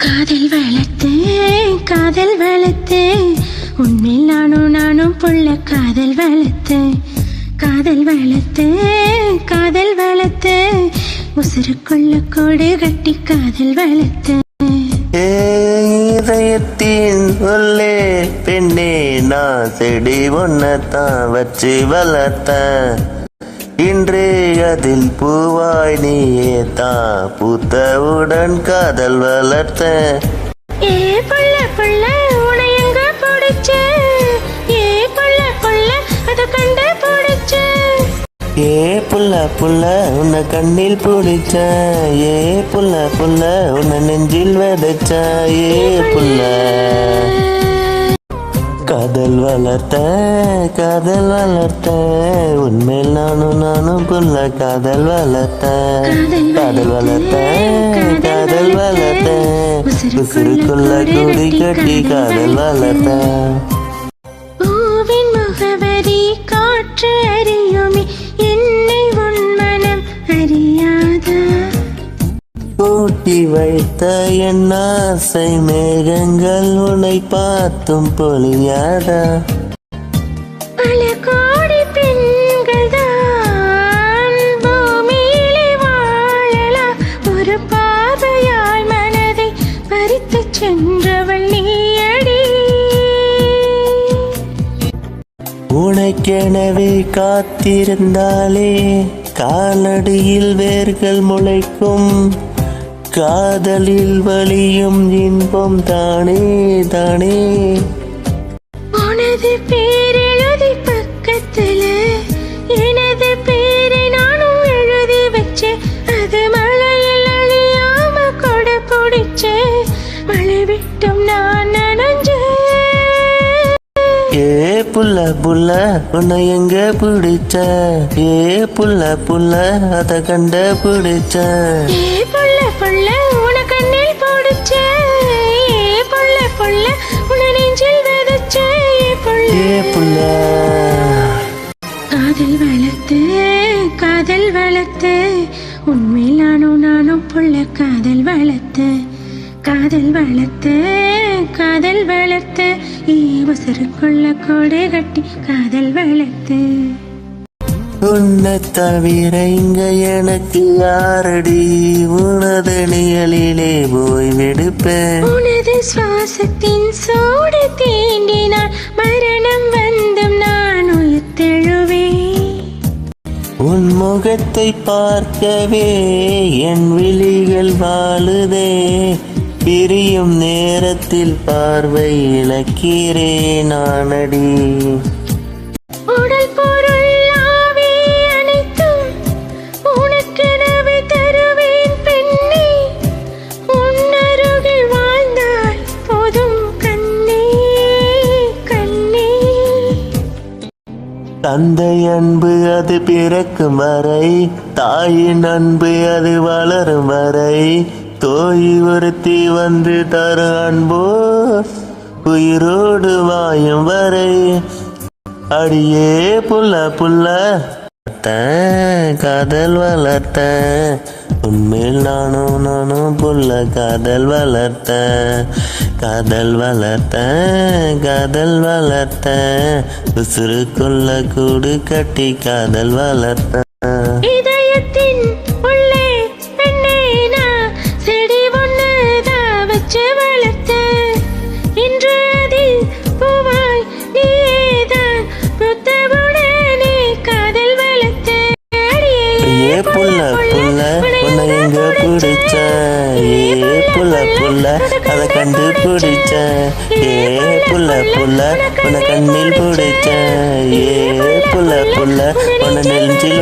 காதல் வளர்த்து உன்மேல் நானும் புள்ள காதல் வளர்த்து உசுருக்குள்ள கோடு கட்டி காதல் வளர்த்து இதயத்தின் உள்ளே பெண்ணே நான் செடி ஒன்னத்தான் வச்சு வளர்த்த இன்று அதில் பூவாய் நீயே தான் பூத்தவுடன் காதல் வளர்த்த ஏ புள்ள புள்ள உன்னை எங்க பிடிச்ச ஏ புள்ள புள்ள அத கண்டு பிடிச்ச ஏ புள்ள புள்ள உன்னை கண்ணில் பிடிச்ச ஏ புள்ள புள்ள உன்னை நெஞ்சில் விதைச்ச ஏ புள்ள காதல் வளர்த்த உன்மேல் நானும் புள்ள காதல் வளர்த்த உசுருக்குள்ள கூடி கட்டி காதல் வளர்த்த பூவின் முகவரி காற்று அறியுமே என்னை உன் மனம் அறியாதா கூட்டி வைத்த என் ஆசை மேகங்கள் உன்னை பார்த்தும் பொழியாதா பல கோடி பெண்கள் தான் பூமியிலே வாழலாம் ஒரு பார்வையால் மனதை பறித்து சென்றவள் நீயடி உனக்கெனவே காத்திருந்தாலே காலடியில் வேர்கள் முளைக்கும் காதலில் வலியும் இன்பம் தானே உனது பேர் எழுதி பக்கத்துல எனது பேரை நானும் எழுதி வச்சேன் அது மழையில் அழியாம கொடை பிடிச்ச மழை விட்டும் நான் நனைஞ்சேன் ஏ புள்ள உன்னை எங்க பிடிச்ச ஏ புள்ள அத கண்ட பிடிச்ச ஏ புள்ள உன கண்ணில் பிடிச்ச ஏ புள்ள உன நெஞ்சில் விதைச்ச ஏ புள்ள காதல் வளர்த்து உன்மேல் நானும் புள்ள காதல் வளர்த்து உசுருக்குள்ள கோடை கட்டி காதல் வளர்த்து உன்னை தவிர இங்க எனக்கு யாரடி உனது நிழலிலே போய் விடுப்பேன் உனது சுவாசத்தின் சூடு தீண்டினால் மரணம் வந்தும் நான் உயிர்த்தெழுவேன் உன் முகத்தை பார்க்கவே என் விழிகள் வாழுதே பிரியும் நேரத்தில் பார்வை இழக்கிறேன் நானடி உடல் பொருள் ஆவி அனைத்தும் உனக்கெனவே தருவேன் பெண்ணே உன்னருகில் வாழ்ந்தால் போதும் கண்ணே தந்தை அன்பு அது பிறக்கும் வரை தாயின் அன்பு அது வளரும் வரை தோழி ஒருத்தி வந்து தரும் அன்போ உயிரோடு வாயும் வரை அடியே புள்ள காதல் வளர்த்த உன்மேல் நானும் புள்ள காதல் வளர்த்த உசுருக்குள்ள கூடு கட்டி காதல் வளர்த்த இதயத்தின் உள்ளே பெண்ணே நான் செடி ஒன்னுதான் வச்சு வளர்த்த இன்று அதில் பூவாய் நீதான் புத்தவுடனே காதல் வளர்த்த ஏ புள்ள உன்னை எங்க பிடிச்ச ஏ புள்ள அத கண்டு பிடிச்ச ஏ புள்ள உன்னை கண்ணில் பிடிச்ச ஏ புள்ள உன்னை நெஞ்சில்